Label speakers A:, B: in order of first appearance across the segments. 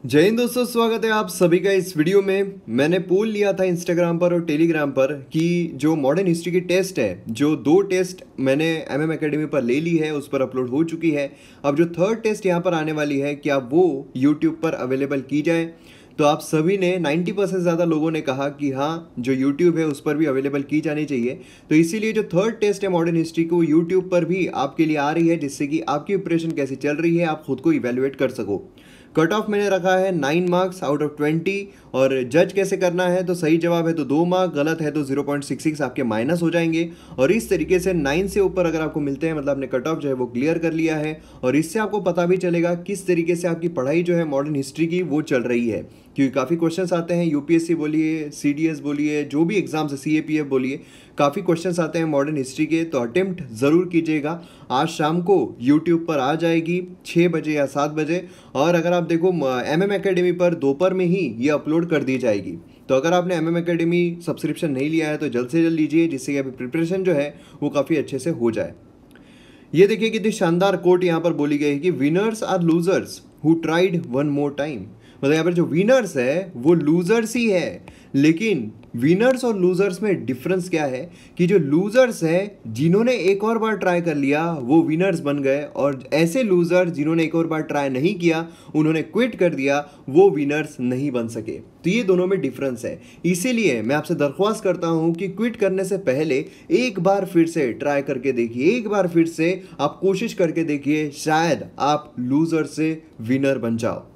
A: जय हिंद दोस्तों, स्वागत है आप सभी का इस वीडियो में। मैंने पोल लिया था इंस्टाग्राम पर और टेलीग्राम पर कि जो मॉडर्न हिस्ट्री की टेस्ट है, जो 2 टेस्ट मैंने एमएम एकेडमी पर ले ली है, उस पर अपलोड हो चुकी है। अब जो थर्ड टेस्ट यहाँ पर आने वाली है, क्या वो यूट्यूब पर अवेलेबल की जाए? तो आप सभी ने 90% ज़्यादा लोगों ने कहा कि हाँ, जो यूट्यूब है उस पर भी अवेलेबल की जानी चाहिए। तो इसीलिए जो थर्ड टेस्ट है मॉडर्न हिस्ट्री को यूट्यूब पर भी आपके लिए आ रही है, जिससे कि आपकी प्रिपरेशन कैसी चल रही है आप खुद को इवेल्युएट कर सको। कट ऑफ मैंने रखा है 9 मार्क्स आउट ऑफ 20। और जज कैसे करना है, तो सही जवाब है तो 2 मार्क, गलत है तो 0.66 आपके माइनस हो जाएंगे। और इस तरीके से 9 से ऊपर अगर आपको मिलते हैं, मतलब आपने कट ऑफ जो है वो क्लियर कर लिया है। और इससे आपको पता भी चलेगा किस तरीके से आपकी पढ़ाई जो है मॉडर्न हिस्ट्री की वो चल रही है, क्योंकि काफ़ी क्वेश्चंस आते हैं। यूपीएससी बोलिए, सीडीएस बोलिए, जो भी एग्जाम्स है, सीएपीएफ बोलिए, काफ़ी क्वेश्चंस आते हैं मॉडर्न हिस्ट्री के। तो अटेम्प्ट ज़रूर कीजिएगा। आज शाम को यूट्यूब पर आ जाएगी 6 बजे या 7 बजे। और अगर आप देखो एमएम एकेडमी पर दोपहर में ही ये अपलोड कर दी जाएगी। तो अगर आपने एमएम एकेडमी सब्सक्रिप्शन नहीं लिया है तो जल्द से जल्द लीजिए, जिससे कि आपकी प्रिपरेशन जो है वो काफ़ी अच्छे से हो जाए। ये देखिए कितनी शानदार कोट यहाँ पर बोली गई है कि winners are losers who tried one more time. मतलब यहाँ पर जो विनर्स है वो लूजर्स ही है, लेकिन विनर्स और लूजर्स में डिफरेंस क्या है कि जो लूजर्स है जिन्होंने एक और बार ट्राई कर लिया वो विनर्स बन गए, और ऐसे लूजर जिन्होंने एक और बार ट्राई नहीं किया, उन्होंने क्विट कर दिया, वो विनर्स नहीं बन सके। तो ये दोनों में डिफरेंस है। इसीलिए मैं आपसे दरख्वास्त करता हूं कि क्विट करने से पहले एक बार फिर से ट्राई करके देखिए, एक बार फिर से आप कोशिश करके देखिए, शायद आप लूजर से विनर बन जाओ।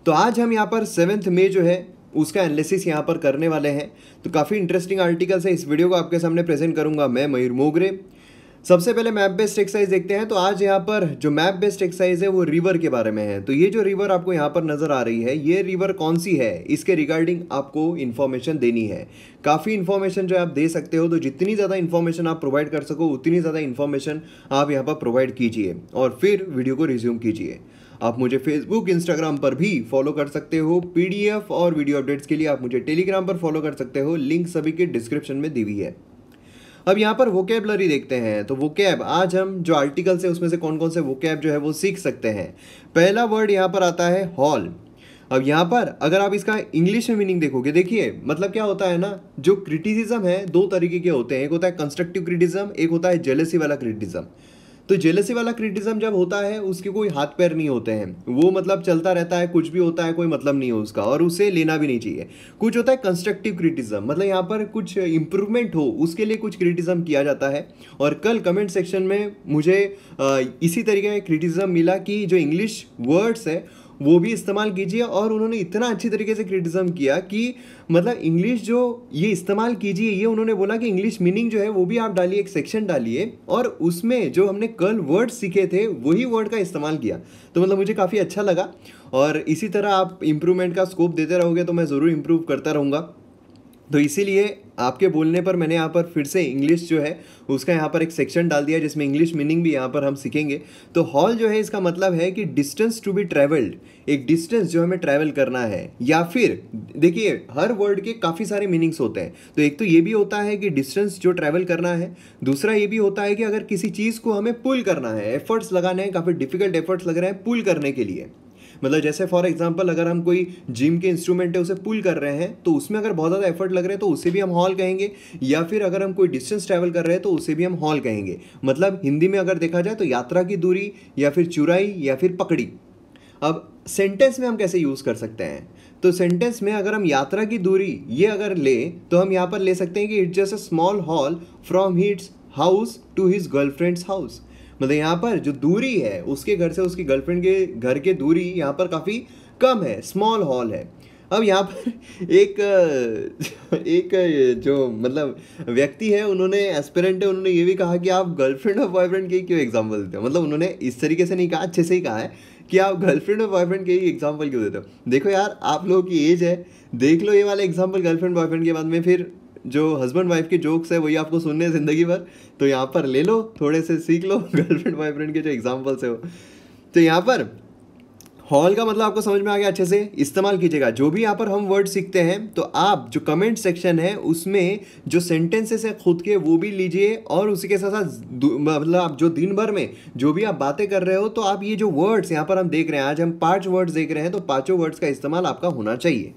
A: तो आज हम यहाँ पर 7 मई जो है उसका एनालिसिस यहाँ पर करने वाले हैं। तो काफ़ी इंटरेस्टिंग आर्टिकल्स है, इस वीडियो को आपके सामने प्रेजेंट करूंगा मैं, मयूर मोगरे। सबसे पहले मैप बेस्ड एक्सरसाइज देखते हैं। तो आज यहाँ पर जो मैप बेस्ड एक्सरसाइज है वो रिवर के बारे में है। तो ये जो रिवर आपको यहाँ पर नजर आ रही है, ये रिवर कौन सी है, इसके रिगार्डिंग आपको इन्फॉर्मेशन देनी है। काफ़ी इन्फॉर्मेशन जो आप दे सकते हो, तो जितनी ज़्यादा इन्फॉर्मेशन आप प्रोवाइड कर सको उतनी ज़्यादा इन्फॉर्मेशन आप यहाँ पर प्रोवाइड कीजिए और फिर वीडियो को रिज्यूम कीजिए। आप मुझे फेसबुक, इंस्टाग्राम पर भी फॉलो कर सकते हो। पीडीएफ और वीडियो अपडेट्स के लिए आप मुझे टेलीग्राम पर फॉलो कर सकते हो, लिंक सभी के डिस्क्रिप्शन में दी हुई है। अब यहाँ पर वोकेबलरी देखते हैं। तो वोकैब, आज हम जो आर्टिकल्स है उसमें से कौन कौन से वोकैब जो है वो सीख सकते हैं। पहला वर्ड यहाँ पर आता है हॉल। अब यहाँ पर अगर आप इसका इंग्लिश में मीनिंग देखोगे, देखिए मतलब क्या होता है ना, जो क्रिटिसिज्म है दो तरीके के होते हैं। एक होता है कंस्ट्रक्टिव क्रिटिसिज्म, एक होता है जेलसी वाला क्रिटिसिज्म। तो जेलसी वाला क्रिटिसिज्म जब होता है उसके कोई हाथ पैर नहीं होते हैं, वो मतलब चलता रहता है, कुछ भी होता है, कोई मतलब नहीं है उसका और उसे लेना भी नहीं चाहिए। कुछ होता है कंस्ट्रक्टिव क्रिटिसिज्म, मतलब यहाँ पर कुछ इंप्रूवमेंट हो उसके लिए कुछ क्रिटिसिज्म किया जाता है। और कल कमेंट सेक्शन में मुझे इसी तरीके का क्रिटिसिज्म मिला कि जो इंग्लिश वर्ड्स है वो भी इस्तेमाल कीजिए। और उन्होंने इतना अच्छी तरीके से क्रिटिसिज्म किया कि मतलब इंग्लिश जो ये इस्तेमाल कीजिए, ये उन्होंने बोला कि इंग्लिश मीनिंग जो है वो भी आप डालिए, एक सेक्शन डालिए और उसमें जो हमने कल वर्ड सीखे थे वही वर्ड का इस्तेमाल किया। तो मतलब मुझे काफ़ी अच्छा लगा। और इसी तरह आप इम्प्रूवमेंट का स्कोप देते रहोगे तो मैं ज़रूर इम्प्रूव करता रहूँगा। तो इसीलिए आपके बोलने पर मैंने यहाँ पर फिर से इंग्लिश जो है उसका यहाँ पर एक सेक्शन डाल दिया, जिसमें इंग्लिश मीनिंग भी यहाँ पर हम सीखेंगे। तो हॉल जो है इसका मतलब है कि डिस्टेंस टू बी ट्रेवल्ड, एक डिस्टेंस जो हमें ट्रैवल करना है। या फिर देखिए हर वर्ड के काफ़ी सारे मीनिंग्स होते हैं। तो एक तो ये भी होता है कि डिस्टेंस जो ट्रैवल करना है, दूसरा ये भी होता है कि अगर किसी चीज़ को हमें पुल करना है, एफर्ट्स लगाने हैं, काफ़ी डिफिकल्ट एफर्ट्स लग रहे हैं पुल करने के लिए। मतलब जैसे फॉर एग्जांपल अगर हम कोई जिम के इंस्ट्रूमेंट है उसे पुल कर रहे हैं, तो उसमें अगर बहुत ज़्यादा एफर्ट लग रहे हैं तो उसे भी हम हॉल कहेंगे। या फिर अगर हम कोई डिस्टेंस ट्रैवल कर रहे हैं तो उसे भी हम हॉल कहेंगे। मतलब हिंदी में अगर देखा जाए तो यात्रा की दूरी या फिर चुराई या फिर पकड़ी। अब सेंटेंस में हम कैसे यूज़ कर सकते हैं, तो सेंटेंस में अगर हम यात्रा की दूरी ये अगर ले तो हम यहाँ पर ले सकते हैं कि it's just a small haul from his house to his girlfriend's house. मतलब यहाँ पर जो दूरी है उसके घर से उसकी गर्लफ्रेंड के घर के दूरी यहाँ पर काफ़ी कम है, स्मॉल हॉल है। अब यहाँ पर एक जो मतलब व्यक्ति है, उन्होंने एस्पिरेंट है, उन्होंने ये भी कहा कि आप गर्लफ्रेंड और बॉयफ्रेंड के क्यों एग्जांपल देते हो। मतलब उन्होंने इस तरीके से नहीं कहा, अच्छे से ही कहा है कि आप गर्लफ्रेंड और बॉयफ्रेंड के ही एग्जांपल क्यों देते हो। देखो यार, आप लोगों की एज है, देख लो ये वाला एग्जांपल गर्लफ्रेंड बॉयफ्रेंड के बाद में फिर जो हस्बैंड वाइफ के जोक्स है वही आपको सुनने हैं ज़िंदगी भर। तो यहाँ पर ले लो, थोड़े से सीख लो गर्लफ्रेंड बॉयफ्रेंड के जो एग्जांपल्स है वो। तो यहाँ पर हॉल का मतलब आपको समझ में आ गया, अच्छे से इस्तेमाल कीजिएगा। जो भी यहाँ पर हम वर्ड सीखते हैं तो आप जो कमेंट सेक्शन है उसमें जो सेंटेंसेस है खुद के वो भी लीजिए, और उसी के साथ साथ मतलब आप जो दिन भर में जो भी आप बातें कर रहे हो तो आप ये जो वर्ड्स यहाँ पर हम देख रहे हैं, आज हम 5 वर्ड्स देख रहे हैं, तो पाँचों वर्ड्स का इस्तेमाल आपका होना चाहिए,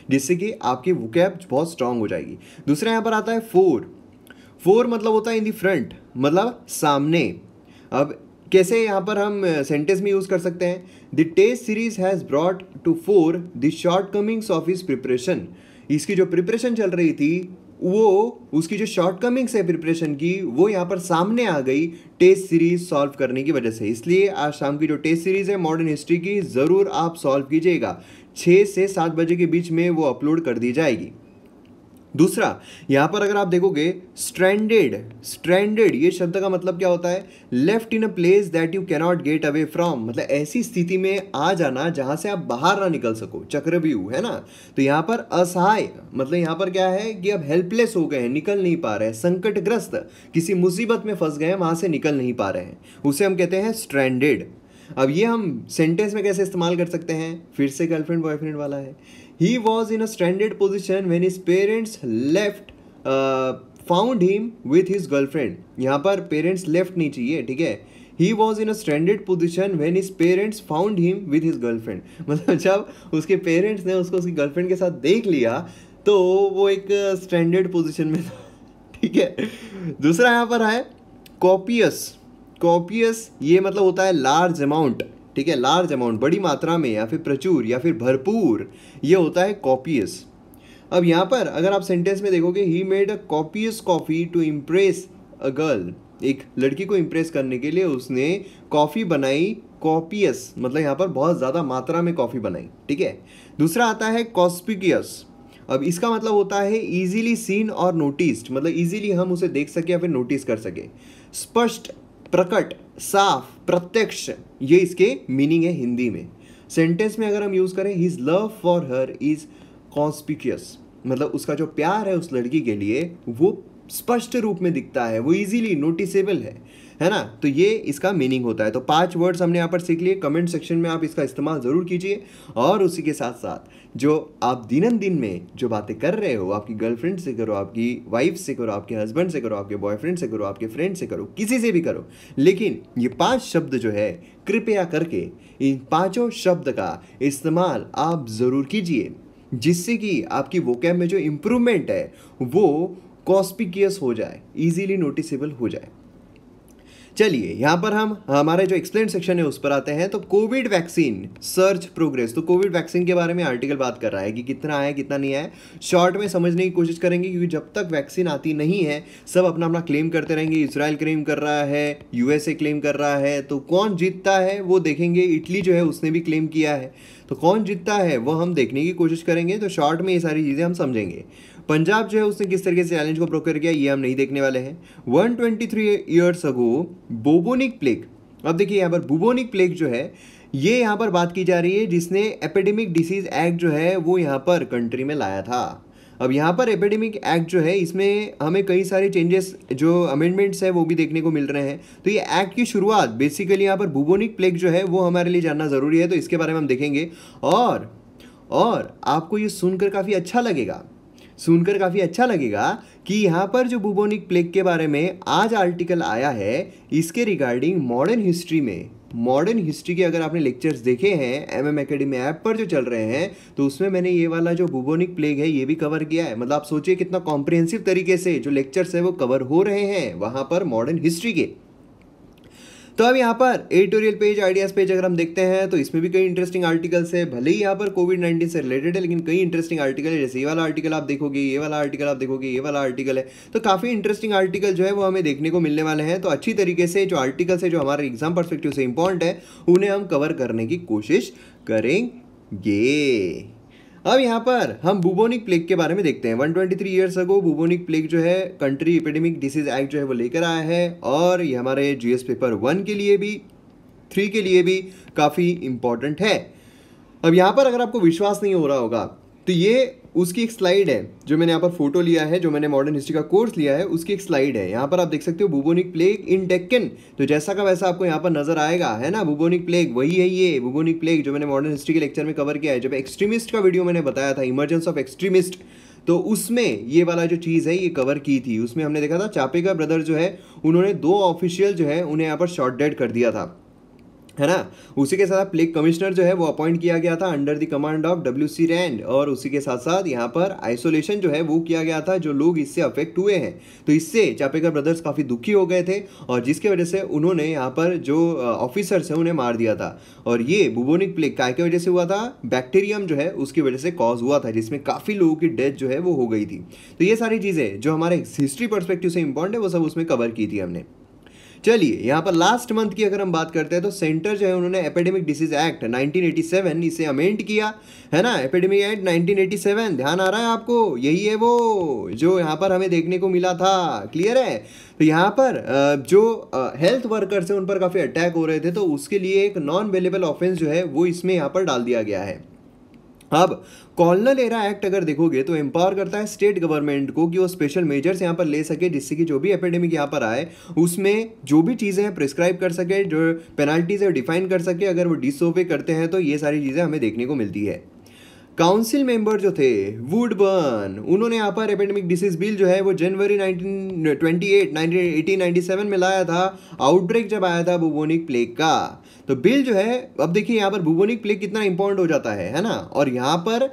A: जिससे कि आपकी वोकैब बहुत स्ट्रांग हो जाएगी। दूसरा यहाँ पर आता है फोर। फोर मतलब होता है इन दी फ्रंट, मतलब सामने। अब कैसे यहाँ पर हम सेंटेंस में यूज़ कर सकते हैं, the test series has brought to fore the shortcomings of his preparation. इसकी जो प्रिपरेशन चल रही थी वो उसकी जो शॉर्ट कमिंग्स है प्रिपरेशन की वो यहाँ पर सामने आ गई टेस्ट सीरीज सॉल्व करने की वजह से। इसलिए आज शाम की जो टेस्ट सीरीज है मॉडर्न हिस्ट्री की ज़रूर आप सॉल्व कीजिएगा, 6 से 7 बजे के बीच में वो अपलोड कर दी जाएगी। दूसरा यहाँ पर अगर आप देखोगे स्ट्रैंडेड, स्ट्रैंडेड ये शब्द का मतलब क्या होता है, left in a place that you cannot get away from, मतलब ऐसी स्थिति में आ जाना जहाँ से आप बाहर ना निकल सको, चक्रव्यूह है ना। तो यहाँ पर असहाय मतलब यहाँ पर क्या है कि अब हेल्पलेस हो गए हैं, निकल नहीं पा रहे हैं, संकटग्रस्त किसी मुसीबत में फंस गए हैं, वहाँ से निकल नहीं पा रहे हैं, उसे हम कहते हैं स्ट्रैंडेड। अब ये हम सेंटेंस में कैसे इस्तेमाल कर सकते हैं, फिर से गर्लफ्रेंड बॉयफ्रेंड वाला है। He was in a stranded position when his parents left, found him with his girlfriend। यहाँ पर पेरेंट्स लेफ्ट नहीं चाहिए, ठीक है। He was in a stranded position when his parents found him with his girlfriend। मतलब जब उसके parents ने उसको उसकी गर्लफ्रेंड के साथ देख लिया तो वो एक स्ट्रैंडेड पोजिशन में था, ठीक है। दूसरा यहाँ पर है कॉपियस। कॉपियस ये मतलब होता है लार्ज अमाउंट, ठीक है, लार्ज अमाउंट, बड़ी मात्रा में या फिर प्रचुर या फिर भरपूर, ये होता है कॉपियस। अब यहाँ पर अगर आप सेंटेंस में देखोगे he made a copious coffee to impress a girl, एक लड़की को इम्प्रेस करने के लिए उसने कॉफ़ी बनाई, कॉपियस मतलब यहाँ पर बहुत ज़्यादा मात्रा में कॉफ़ी बनाई, ठीक है। दूसरा आता है कॉस्पिकियस। अब इसका मतलब होता है ईजीली सीन और नोटिस्ड, मतलब ईजीली हम उसे देख सके या फिर नोटिस कर सके। स्पष्ट, प्रकट, साफ, प्रत्यक्ष, ये इसके मीनिंग है हिंदी में। सेंटेंस में अगर हम यूज़ करें his love for her is conspicuous, मतलब उसका जो प्यार है उस लड़की के लिए वो स्पष्ट रूप में दिखता है, वो इजीली नोटिसेबल है ना। तो ये इसका मीनिंग होता है। तो 5 वर्ड्स हमने यहाँ पर सीख लिए, कमेंट सेक्शन में आप इसका इस्तेमाल ज़रूर कीजिए। और उसी के साथ साथ जो आप दिन में जो बातें कर रहे हो, आपकी गर्लफ्रेंड से करो, आपकी वाइफ से करो, आपके हस्बैंड से करो, आपके बॉयफ्रेंड से करो, आपके फ्रेंड से करो, किसी से भी करो, लेकिन ये 5 शब्द जो है कृपया करके इन 5 शब्द का इस्तेमाल आप ज़रूर कीजिए, जिससे कि आपकी वोकैब में जो इम्प्रूवमेंट है वो कॉस्पिकियस हो जाए, इजीली नोटिसेबल हो जाए। चलिए यहाँ पर हम हमारे जो एक्सप्लेन सेक्शन है उस पर आते हैं। तो कोविड वैक्सीन सर्च प्रोग्रेस, तो कोविड वैक्सीन के बारे में आर्टिकल बात कर रहा है कि कितना आया कितना नहीं आया, शॉर्ट में समझने की कोशिश करेंगे, क्योंकि जब तक वैक्सीन आती नहीं है सब अपना अपना क्लेम करते रहेंगे। इसराइल क्लेम कर रहा है, यूएसए क्लेम कर रहा है, तो कौन जीतता है वो देखेंगे। इटली जो है उसने भी क्लेम किया है, तो कौन जीतता है वो हम देखने की कोशिश करेंगे। तो शॉर्ट में ये सारी चीज़ें हम समझेंगे। पंजाब जो है उसने किस तरीके से चैलेंज को प्रोकर किया ये हम नहीं देखने वाले हैं। 123 ईयर्स अगो बुबोनिक प्लेग, अब देखिए यहाँ पर बुबोनिक प्लेग जो है ये यहाँ पर बात की जा रही है, जिसने एपिडेमिक डिसीज एक्ट जो है वो यहाँ पर कंट्री में लाया था। अब यहाँ पर एपिडेमिक एक्ट जो है इसमें हमें कई सारे चेंजेस जो अमेंडमेंट्स है वो भी देखने को मिल रहे हैं। तो ये एक्ट की शुरुआत बेसिकली यहाँ पर बुबोनिक प्लेग जो है वो हमारे लिए जानना ज़रूरी है, तो इसके बारे में हम देखेंगे। और आपको ये सुनकर काफ़ी अच्छा लगेगा कि यहाँ पर जो बुबोनिक प्लेग के बारे में आज आर्टिकल आया है इसके रिगार्डिंग मॉडर्न हिस्ट्री के अगर आपने लेक्चर्स देखे हैं एमएम एकेडमी ऐप पर जो चल रहे हैं तो उसमें मैंने ये वाला जो बुबोनिक प्लेग है ये भी कवर किया है। मतलब आप सोचिए कितना कॉम्प्रिहेंसिव तरीके से जो लेक्चर्स है वो कवर हो रहे हैं वहाँ पर मॉडर्न हिस्ट्री के। तो अब यहाँ पर एडिटोरियल पेज, आइडियाज़ पेज अगर हम देखते हैं तो इसमें भी कई इंटरेस्टिंग आर्टिकल्स है। भले ही यहाँ पर कोविड-19 से रिलेटेड है लेकिन कई इंटरेस्टिंग आर्टिकल है। जैसे ये वाला आर्टिकल आप देखोगे, ये वाला आर्टिकल आप देखोगे, ये वाला आर्टिकल है, तो काफ़ी इंटरेस्टिंग आर्टिकल जो है वो हमें देखने को मिलने वाले हैं। तो अच्छी तरीके से जो आर्टिकल्स है जो हमारे एग्जाम परस्पेक्टिव से इंपॉर्टेंट है उन्हें हम कवर करने की कोशिश करेंगे। अब यहाँ पर हम बुबोनिक प्लेग के बारे में देखते हैं। 123 ईयर्स अगो बुबोनिक प्लेग जो है कंट्री एपिडेमिक डिसीज एक्ट जो है वो लेकर आया है, और ये हमारे जीएस पेपर 1 के लिए भी 3 के लिए भी काफ़ी इम्पॉर्टेंट है। अब यहाँ पर अगर आपको विश्वास नहीं हो रहा होगा तो ये उसकी एक स्लाइड है जो मैंने यहाँ पर फोटो लिया है, जो मैंने मॉडर्न हिस्ट्री का कोर्स लिया है उसकी एक स्लाइड है। यहाँ पर आप देख सकते हो बुबोनिक प्लेग इन डेक्कन, तो जैसा का वैसा आपको यहाँ पर नजर आएगा, है ना। बुबोनिक प्लेग वही है, ये बुबोनिक प्लेग जो मैंने मॉडर्न हिस्ट्री के लेक्चर में कवर किया है। जब एक्सट्रीमिस्ट का वीडियो मैंने बताया था, इमर्जेंस ऑफ एक्सट्रीमिस्ट, तो उसमें ये वाला जो चीज़ है ये कवर की थी। उसमें हमने देखा था चापेकर ब्रदर जो है उन्होंने 2 ऑफिशियल जो है उन्हें यहाँ पर शॉट डेड कर दिया था, है ना। उसी के साथ प्लेग कमिश्नर जो है वो अपॉइंट किया गया था under the command of WC Rand, और उसी के साथ साथ यहाँ पर आइसोलेशन जो है वो किया गया था जो लोग इससे अफेक्ट हुए हैं। तो इससे चापेकर ब्रदर्स काफ़ी दुखी हो गए थे और जिसके वजह से उन्होंने यहाँ पर जो ऑफिसर्स हैं उन्हें मार दिया था। और ये बुबोनिक प्लेग काय की वजह से हुआ था, बैक्टीरियम जो है उसकी वजह से कॉज हुआ था, जिसमें काफ़ी लोगों की डेथ जो है वो हो गई थी। तो ये सारी चीज़ें जो हमारे हिस्ट्री परस्पेक्टिव से इंपॉर्टेंट है वो सब उसमें कवर की थी हमने। चलिए यहाँ पर लास्ट मंथ की अगर हम बात करते हैं तो सेंटर जो है उन्होंने एपिडेमिक डिसीज एक्ट 1987 इसे अमेंड किया, है ना। एपिडेमिक एक्ट 1987 ध्यान आ रहा है आपको, यही है वो जो यहाँ पर हमें देखने को मिला था, क्लियर है। तो यहाँ पर जो हेल्थ वर्कर्स हैं उन पर काफ़ी अटैक हो रहे थे, तो उसके लिए एक नॉन बेलेबल ऑफेंस जो है वो इसमें यहाँ पर डाल दिया गया है। अब कॉलोनल एरा एक्ट अगर देखोगे तो एम्पावर करता है स्टेट गवर्नमेंट को कि वो स्पेशल मेजर्स यहाँ पर ले सके, जिससे कि जो भी एपिडेमिक यहाँ पर आए उसमें जो भी चीज़ें हैं प्रिस्क्राइब कर सके, जो पेनल्टीज है डिफाइन कर सके। अगर वो डिसओबे करते हैं तो ये सारी चीज़ें हमें देखने को मिलती है। काउंसिल मेंबर जो थे वुडबर्न, उन्होंने यहाँ पर एपिडेमिक डिसीज बिल जो है वो जनवरी 1897 में लाया था, आउटब्रेक जब आया था बुबोनिक प्लेग का। तो बिल जो है, अब देखिए यहाँ पर बुबोनिक प्लेग कितना इंपॉर्टेंट हो जाता है ना। और यहाँ पर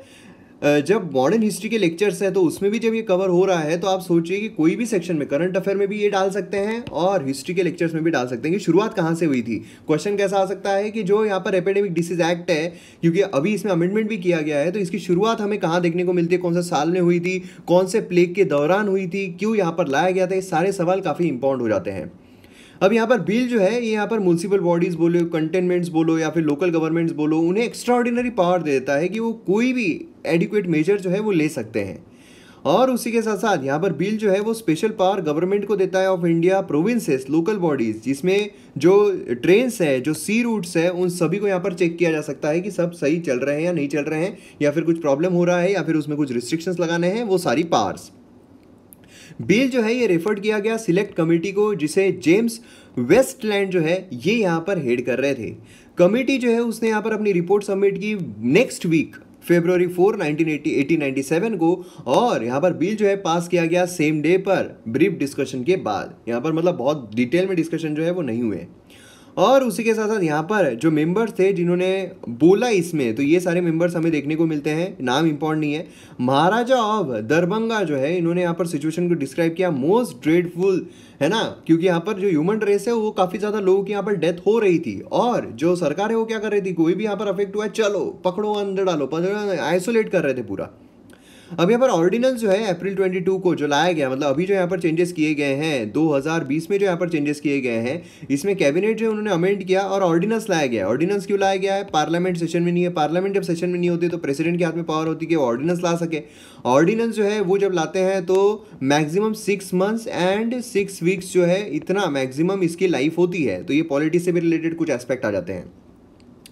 A: जब मॉडर्न हिस्ट्री के लेक्चर्स हैं तो उसमें भी जब ये कवर हो रहा है तो आप सोचिए कि कोई भी सेक्शन में, करंट अफेयर में भी ये डाल सकते हैं और हिस्ट्री के लेक्चर्स में भी डाल सकते हैं कि शुरुआत कहाँ से हुई थी। क्वेश्चन कैसा आ सकता है कि जो यहाँ पर एपिडेमिक डिसीज एक्ट है, क्योंकि अभी इसमें अमेंडमेंट भी किया गया है, तो इसकी शुरुआत हमें कहाँ देखने को मिलती है, कौन से साल में हुई थी, कौन से प्लेग के दौरान हुई थी, क्यों यहाँ पर लाया गया था, ये सारे सवाल काफ़ी इंपॉर्टेंट हो जाते हैं। अब यहाँ पर बिल जो है ये यहाँ पर म्यूनसिपल बॉडीज बोलो, कंटेनमेंट्स बोलो या फिर लोकल गवर्नमेंट्स बोलो, उन्हें एक्स्ट्रा ऑर्डिनरी पावर दे देता है कि वो कोई भी एडिक्वेट मेजर जो है वो ले सकते हैं। और उसी के साथ साथ यहाँ पर बिल जो है वो स्पेशल पावर गवर्नमेंट को देता है of India, provinces, local bodies, जिसमें जो ट्रेन्स है, जो सी रूट्स है, उन सभी को यहाँ पर चेक किया जा सकता है कि सब सही चल रहे हैं या नहीं चल रहे हैं, या फिर कुछ प्रॉब्लम हो रहा है या फिर उसमें कुछ रिस्ट्रिक्शंस लगाने हैं, वो सारी पावर्स। बिल जो है ये रेफर्ड किया गया सिलेक्ट कमेटी को, जिसे जेम्स वेस्टलैंड जो है ये यहाँ पर हेड कर रहे थे। कमेटी जो है उसने यहाँ पर अपनी रिपोर्ट सबमिट की नेक्स्ट वीक February 4, 1897 को, और यहाँ पर बिल जो है पास किया गया सेम डे पर ब्रीफ डिस्कशन के बाद। यहाँ पर मतलब बहुत डिटेल में डिस्कशन जो है वो नहीं हुए। और उसी के साथ साथ यहाँ पर जो मेंबर्स थे जिन्होंने बोला इसमें, तो ये सारे मेंबर्स हमें देखने को मिलते हैं, नाम इंपॉर्टेंट नहीं है। महाराजा ऑफ दरभंगा जो है इन्होंने यहाँ पर सिचुएशन को डिस्क्राइब किया मोस्ट ड्रेडफुल, है ना, क्योंकि यहाँ पर जो ह्यूमन रेस है वो काफ़ी ज़्यादा लोगों की यहाँ पर डेथ हो रही थी, और जो सरकार है वो क्या कर रही थी, कोई भी यहाँ पर अफेक्ट हुआ है चलो पकड़ो अंदर डालो, आइसोलेट कर रहे थे पूरा। अब यहाँ पर ऑर्डिनेंस जो है अप्रैल 22 को जो लाया गया, मतलब अभी जो यहाँ पर चेंजेस किए गए हैं 2020 में जो यहाँ पर चेंजेस किए गए हैं, इसमें कैबिनेट जो है उन्होंने अमेंड किया और ऑर्डिनेंस लाया गया। ऑर्डिनेंस क्यों लाया गया है, पार्लियामेंट सेशन में नहीं है, पार्लियामेंट जब सेशन में नहीं होती तो प्रेसिडेंट के हाथ में पावर होती है कि वो ऑर्डिनेंस ला सके। ऑर्डिनेंस जो है वो जब लाते हैं तो मैक्सिमम 6 months एंड 6 weeks जो है इतना मैक्सिमम इसकी लाइफ होती है, तो ये पॉलिटिक्स से भी रिलेटेड कुछ एस्पेक्ट आ जाते हैं।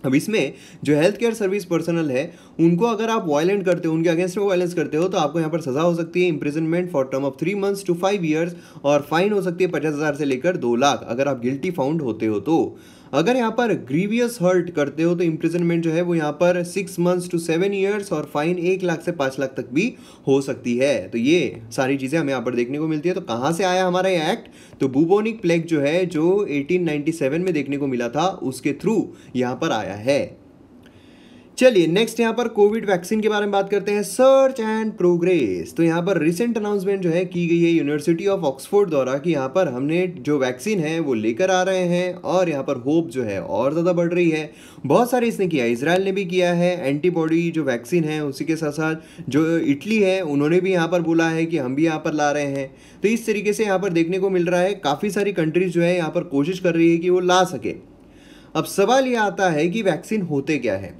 A: अब इसमें जो हेल्थ केयर सर्विस पर्सनल है उनको अगर आप वायलेंट करते हो, उनके अगेंस्ट में वायलेंस करते हो, तो आपको यहाँ पर सजा हो सकती है imprisonment for term of 3 months to 5 years, और फाइन हो सकती है 50,000 से लेकर 2 लाख अगर आप गिल्टी फाउंड होते हो। तो अगर यहाँ पर ग्रीवियस हर्ट करते हो तो इम्प्रिजनमेंट जो है वो यहाँ पर 6 months to 7 years और फाइन 1 लाख से 5 लाख तक भी हो सकती है। तो ये सारी चीज़ें हमें यहाँ पर देखने को मिलती है। तो कहाँ से आया हमारा ये एक्ट, तो बुबोनिक प्लेग जो है जो 1897 में देखने को मिला था उसके थ्रू यहाँ पर आया है। चलिए नेक्स्ट यहाँ पर कोविड वैक्सीन के बारे में बात करते हैं, सर्च एंड प्रोग्रेस। तो यहाँ पर रिसेंट अनाउंसमेंट जो है की गई है यूनिवर्सिटी ऑफ ऑक्सफोर्ड द्वारा कि यहाँ पर हमने जो वैक्सीन है वो लेकर आ रहे हैं, और यहाँ पर होप जो है और ज़्यादा बढ़ रही है। बहुत सारे इसने किया, इजराइल ने भी किया है एंटीबॉडी जो वैक्सीन है, उसी के साथ साथ जो इटली है उन्होंने भी यहाँ पर बोला है कि हम भी यहाँ पर ला रहे हैं। तो इस तरीके से यहाँ पर देखने को मिल रहा है काफ़ी सारी कंट्रीज जो है यहाँ पर कोशिश कर रही है कि वो ला सके। अब सवाल ये आता है कि वैक्सीन होते क्या है।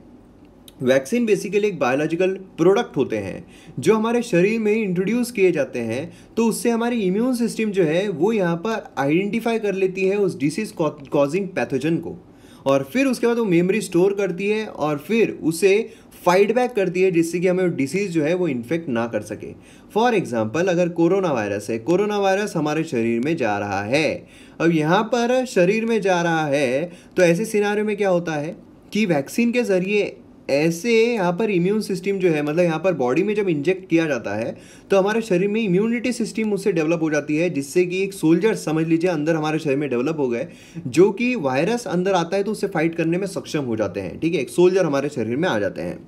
A: वैक्सीन बेसिकली एक बायोलॉजिकल प्रोडक्ट होते हैं जो हमारे शरीर में इंट्रोड्यूस किए जाते हैं, तो उससे हमारी इम्यून सिस्टम जो है वो यहाँ पर आइडेंटिफाई कर लेती है उस डिसीज कॉजिंग पैथोजन को, और फिर उसके बाद वो मेमोरी स्टोर करती है और फिर उसे फाइट बैक करती है जिससे कि हमें डिसीज़ जो है वो इन्फेक्ट ना कर सके। फॉर एग्जांपल अगर कोरोना वायरस है, कोरोना वायरस हमारे शरीर में जा रहा है, अब यहाँ पर शरीर में जा रहा है तो ऐसे सिनारियो में क्या होता है कि वैक्सीन के ज़रिए ऐसे यहाँ पर इम्यून सिस्टम जो है, मतलब यहाँ पर बॉडी में जब इंजेक्ट किया जाता है तो हमारे शरीर में इम्यूनिटी सिस्टम उससे डेवलप हो जाती है, जिससे कि एक सोल्जर समझ लीजिए अंदर हमारे शरीर में डेवलप हो गए, जो कि वायरस अंदर आता है तो उससे फाइट करने में सक्षम हो जाते हैं। ठीक है, एक सोल्जर हमारे शरीर में आ जाते हैं।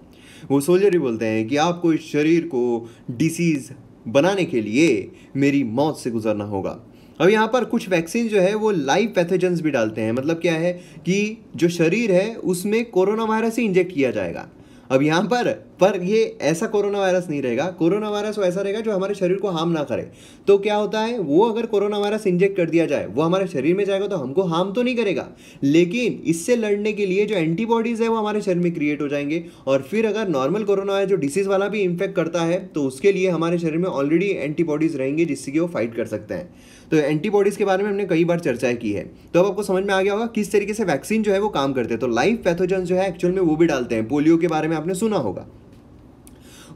A: वो सोल्जर ही बोलते हैं कि आपको इस शरीर को डिसीज़ बनाने के लिए मेरी मौत से गुजरना होगा। अब यहाँ पर कुछ वैक्सीन जो है वो लाइव पैथोजेंस भी डालते हैं, मतलब क्या है कि जो शरीर है उसमें कोरोना वायरस ही इंजेक्ट किया जाएगा। अब यहाँ पर ये ऐसा कोरोना वायरस नहीं रहेगा, कोरोना वायरस वो ऐसा रहेगा जो हमारे शरीर को हार्म ना करे। तो क्या होता है, वो अगर कोरोना वायरस इंजेक्ट कर दिया जाए वो हमारे शरीर में जाएगा तो हमको हार्म तो नहीं करेगा, लेकिन इससे लड़ने के लिए जो एंटीबॉडीज़ है वो हमारे शरीर में क्रिएट हो जाएंगे। और फिर अगर नॉर्मल कोरोना है जो डिसीज़ वाला भी इन्फेक्ट करता है तो उसके लिए हमारे शरीर में ऑलरेडी एंटीबॉडीज़ रहेंगे जिससे कि वो फाइट कर सकते हैं। तो एंटीबॉडीज़ के बारे में हमने कई बार चर्चा की है, तो अब आपको समझ में आ गया होगा किस तरीके से वैक्सीन जो है वो काम करते हैं। तो लाइव पैथोजन जो है एक्चुअल में वो भी डालते हैं, पोलियो के बारे में आपने सुना होगा।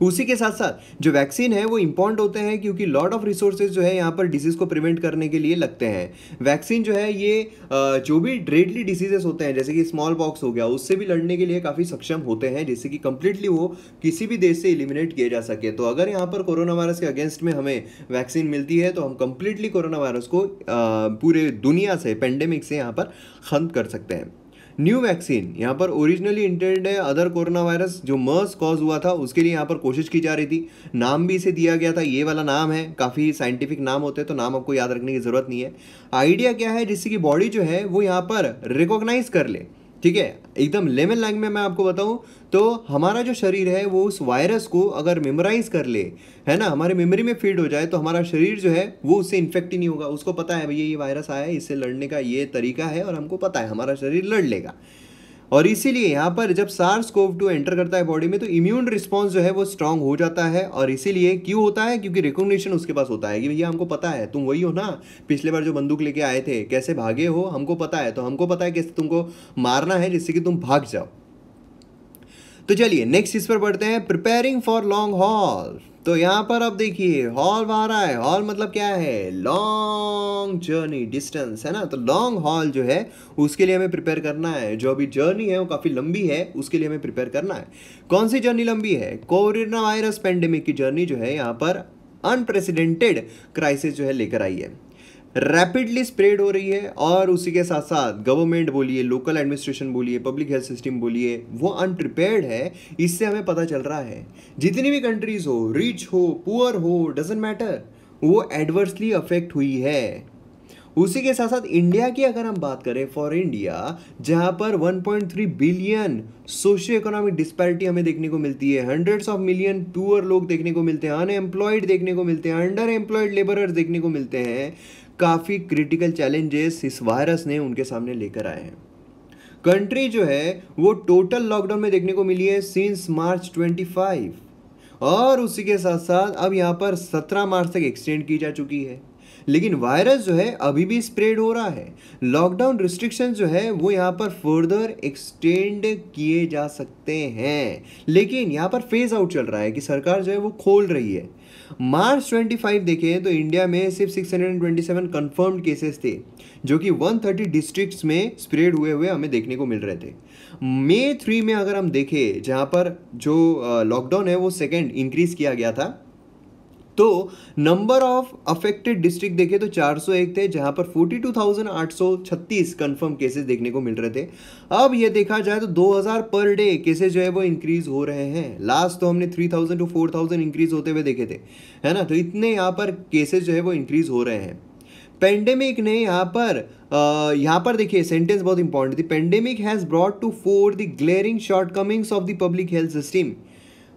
A: उसी के साथ साथ जो वैक्सीन है वो इंपॉर्टेंट होते हैं क्योंकि लॉट ऑफ रिसोर्सेज जो है यहाँ पर डिजीज़ को प्रिवेंट करने के लिए लगते हैं। वैक्सीन जो है ये जो भी डेडली डिसीजेस होते हैं जैसे कि स्मॉल पॉक्स हो गया, उससे भी लड़ने के लिए काफ़ी सक्षम होते हैं, जिससे कि कंप्लीटली वो किसी भी देश से एलिमिनेट किए जा सके। तो अगर यहाँ पर कोरोना वायरस के अगेंस्ट में हमें वैक्सीन मिलती है तो हम कंप्लीटली कोरोना वायरस को पूरे दुनिया से, पेंडेमिक से यहाँ पर खत्म कर सकते हैं। न्यू वैक्सीन यहाँ पर ओरिजिनली इंटेंडेड है अदर कोरोना वायरस जो मर्स कॉज हुआ था उसके लिए यहाँ पर कोशिश की जा रही थी। नाम भी इसे दिया गया था, ये वाला नाम है, काफ़ी साइंटिफिक नाम होते हैं तो नाम आपको याद रखने की ज़रूरत नहीं है। आइडिया क्या है, जिससे कि बॉडी जो है वो यहाँ पर रिकॉग्नाइज कर ले। ठीक है, एकदम लेमन लैंग्वेज में मैं आपको बताऊं तो हमारा जो शरीर है वो उस वायरस को अगर मेमोराइज कर ले, है ना, हमारे मेमोरी में फीड हो जाए तो हमारा शरीर जो है वो उससे इन्फेक्ट ही नहीं होगा। उसको पता है भैया ये वायरस आया है, इससे लड़ने का ये तरीका है और हमको पता है हमारा शरीर लड़ लेगा। और इसीलिए यहाँ पर जब SARS-CoV-2 एंटर करता है बॉडी में तो इम्यून रिस्पॉन्स जो है वो स्ट्रांग हो जाता है। और इसीलिए क्यों होता है, क्योंकि रिकॉग्निशन उसके पास होता है कि भैया हमको पता है तुम वही हो ना, पिछले बार जो बंदूक लेके आए थे, कैसे भागे हो हमको पता है, तो हमको पता है कैसे तुमको मारना है जिससे कि तुम भाग जाओ। तो चलिए नेक्स्ट इस पर बढ़ते हैं, प्रिपेयरिंग फॉर लॉन्ग हॉल। तो यहाँ पर अब देखिए हॉल आ रहा है, हॉल मतलब क्या है, लॉन्ग जर्नी, डिस्टेंस, है ना। तो लॉन्ग हॉल जो है उसके लिए हमें प्रिपेयर करना है। जो अभी जर्नी है वो काफ़ी लंबी है, उसके लिए हमें प्रिपेयर करना है। कौन सी जर्नी लंबी है, कोरोना वायरस पेंडेमिक की जर्नी जो है यहाँ पर अनप्रेसिडेंटेड क्राइसिस जो है लेकर आई है, रैपिडली स्प्रेड हो रही है। और उसी के साथ साथ गवर्नमेंट बोलिए, लोकल एडमिनिस्ट्रेशन बोलिए, पब्लिक हेल्थ सिस्टम बोलिए, वो अनप्रिपेयर्ड है। इससे हमें पता चल रहा है जितनी भी कंट्रीज हो, रिच हो पुअर हो, डजेंट मैटर, वो एडवर्सली अफेक्ट हुई है। उसी के साथ साथ इंडिया की अगर हम बात करें, फॉर इंडिया जहां पर 1.3 बिलियन सोशियो इकोनॉमिक डिस्पैरिटी हमें देखने को मिलती है, हंड्रेड्स ऑफ मिलियन पुअर लोग देखने को मिलते हैं, अनएम्प्लॉयड देखने को मिलते हैं, अंडर एम्प्लॉयड लेबरर्स देखने को मिलते हैं, काफ़ी क्रिटिकल चैलेंजेस इस वायरस ने उनके सामने लेकर आए हैं। कंट्री जो है वो टोटल लॉकडाउन में देखने को मिली है सिंस मार्च 25, और उसी के साथ साथ अब यहाँ पर 17 मार्च तक एक्सटेंड की जा चुकी है। लेकिन वायरस जो है अभी भी स्प्रेड हो रहा है। लॉकडाउन रिस्ट्रिक्शन जो है वो यहाँ पर फर्दर एक्सटेंड किए जा सकते हैं, लेकिन यहाँ पर फेज आउट चल रहा है कि सरकार जो है वो खोल रही है। मार्च 25 देखें तो इंडिया में सिर्फ 627 कंफर्म्ड केसेस थे, जो कि 130 डिस्ट्रिक्ट्स में स्प्रेड हुए हुए हमें देखने को मिल रहे थे। मई 3 में अगर हम देखें, जहाँ पर जो लॉकडाउन है वो सेकेंड इंक्रीज किया गया था, तो नंबर ऑफ अफेक्टेड डिस्ट्रिक्ट देखे तो 401 थे, जहां पर 42,836 कंफर्म केसेस देखने को मिल रहे थे। अब ये देखा जाए तो 2000 पर डे केसेस जो है वो इंक्रीज हो रहे हैं। लास्ट तो हमने 3000 to 4000 इंक्रीज होते हुए देखे थे, है ना। तो इतने यहाँ पर केसेस जो है वो इंक्रीज हो रहे हैं। पेंडेमिक ने यहाँ पर देखिए सेंटेंस बहुत इंपॉर्टेंट थी, pandemic has brought to fore the glaring shortcomings of the public health system.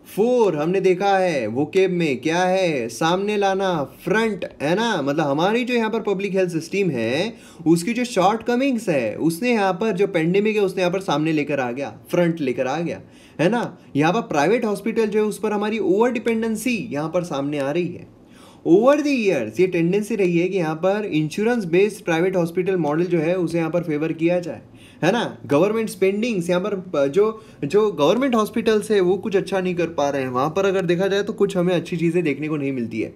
A: Fore हमने देखा है वो केब में क्या है, सामने लाना, फ्रंट, है ना, मतलब हमारी जो यहाँ पर पब्लिक हेल्थ सिस्टम है उसकी जो शॉर्ट कमिंग्स है उसने यहाँ पर जो पेंडेमिक है उसने यहाँ पर सामने लेकर आ गया, फ्रंट लेकर आ गया, है ना। यहाँ पर प्राइवेट हॉस्पिटल जो है उस पर हमारी ओवर डिपेंडेंसी यहाँ पर सामने आ रही है। ओवर द ईयर्स ये टेंडेंसी रही है कि यहाँ पर insurance based private hospital model जो है उसे यहाँ पर फेवर किया जाए, है ना। गवर्नमेंट स्पेंडिंग्स यहाँ पर जो जो गवर्नमेंट हॉस्पिटल्स है वो कुछ अच्छा नहीं कर पा रहे हैं, वहाँ पर अगर देखा जाए तो कुछ हमें अच्छी चीज़ें देखने को नहीं मिलती है।